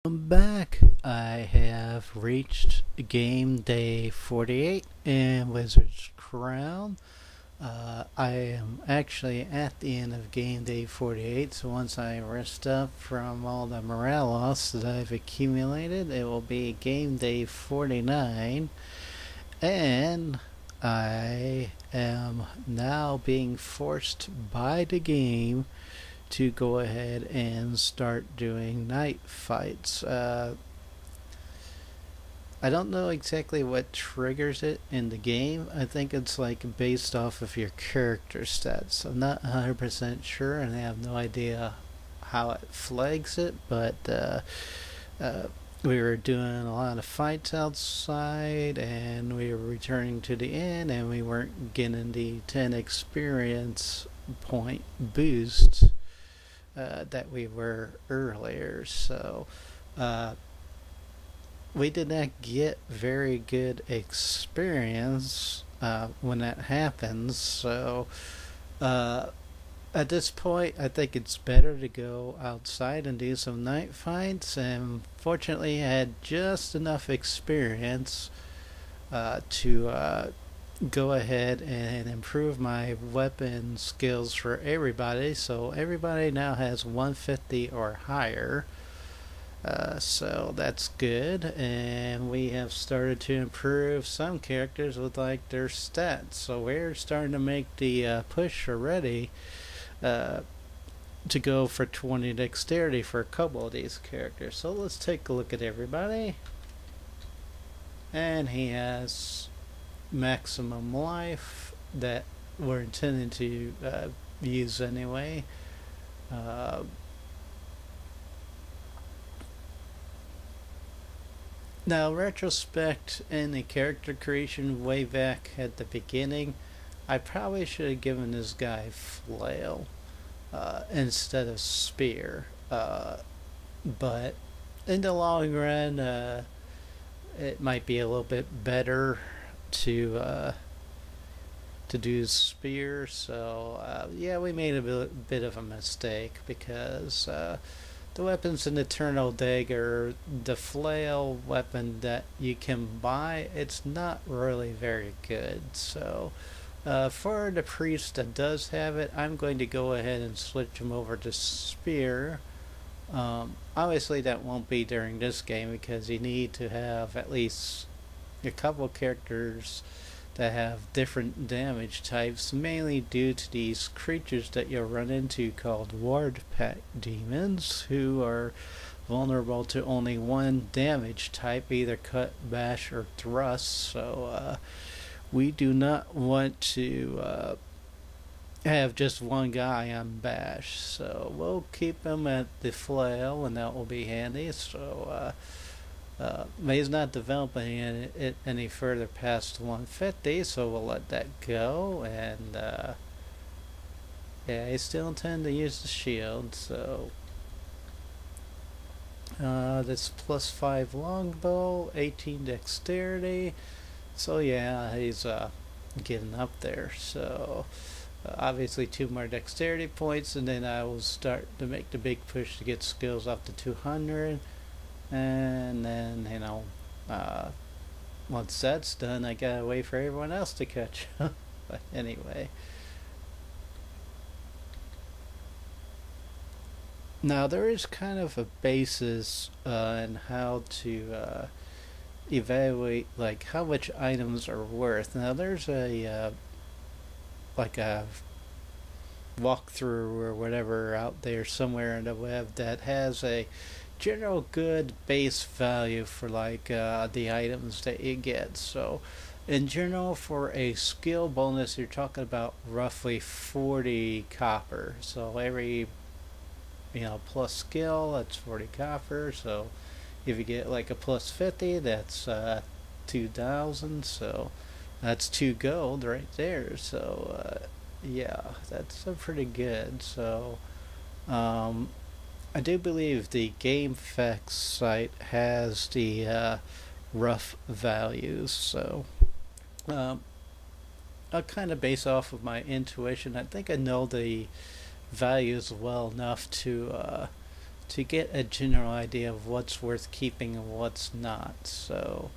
I'm back. I have reached game day 48 in Wizard's Crown. I am actually at the end of game day 48, so once I rest up from all the morale loss that I've accumulated, it will be game day 49. And I am now being forced by the game to go ahead and start doing night fights. I don't know exactly what triggers it in the game. I think it's like based off of your character stats. I'm not 100% sure, and I have no idea how it flags it, but uh, we were doing a lot of fights outside, and we were returning to the inn, and we weren't getting the 10 experience point boost that we were earlier. So uh, we did not get very good experience when that happens. So uh, at this point, I think it's better to go outside and do some night fights. And fortunately, I had just enough experience to go ahead and improve my weapon skills for everybody. So everybody now has 150 or higher. So that's good, and we have started to improve some characters with like their stats. So we're starting to make the push already uh, to go for 20 dexterity for a couple of these characters. So let's take a look at everybody, and he has maximum life that we're intending to use anyway. Uh, Now, retrospect in the character creation way back at the beginning, I probably should have given this guy flail instead of spear. But in the long run, it might be a little bit better to do spear. So yeah, we made a bit of a mistake because the weapons in Eternal Dagger, the flail weapon that you can buy, it's not really very good. So for the priest that does have it, I'm going to go ahead and switch him over to spear. Obviously that won't be during this game because you need to have at least a couple characters that have different damage types, mainly due to these creatures that you'll run into called Ward Pack Demons, who are vulnerable to only one damage type, either cut, bash, or thrust. So we do not want to have just one guy on bash. So we'll keep him at the flail, and that will be handy. So but he's not developing it any further past 150, so we'll let that go. And yeah, I still intend to use the shield. So that's plus 5 longbow, 18 dexterity. So yeah, he's getting up there. So obviously 2 more dexterity points, and then I will start to make the big push to get skills up to 200. And then, once that's done, I gotta wait for everyone else to catch up. But anyway. Now, there is kind of a basis in how to evaluate, like, how much items are worth. Now, there's like a walkthrough or whatever out there somewhere in the web that has a general good base value for like the items that you get. So in general, for a skill bonus, you're talking about roughly 40 copper. So every plus skill, that's 40 copper. So if you get like a plus 50, that's 2,000. So that's 2 gold right there. So yeah, that's pretty good. So I do believe the GameFAQs site has the rough values, so I'll kind of base off of my intuition. I think I know the values well enough to get a general idea of what's worth keeping and what's not. So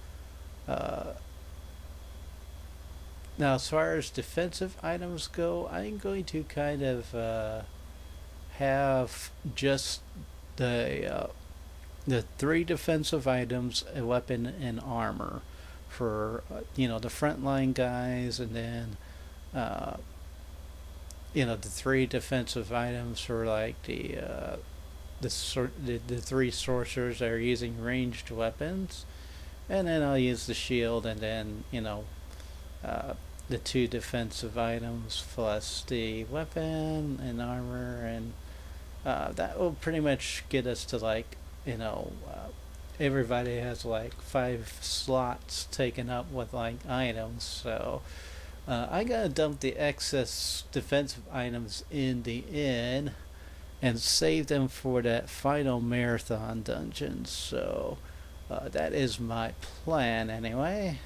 uh, now, as far as defensive items go, I'm going to kind of have just the uh, the three defensive items, a weapon and armor, for the frontline guys, and then uh, the three defensive items for like the three sorcerers that are using ranged weapons, and then I'll use the shield, and then uh, the two defensive items plus the weapon and armor, and that will pretty much get us to like everybody has like 5 slots taken up with like items. So I gotta dump the excess defensive items in the inn and save them for that final marathon dungeon. So that is my plan anyway.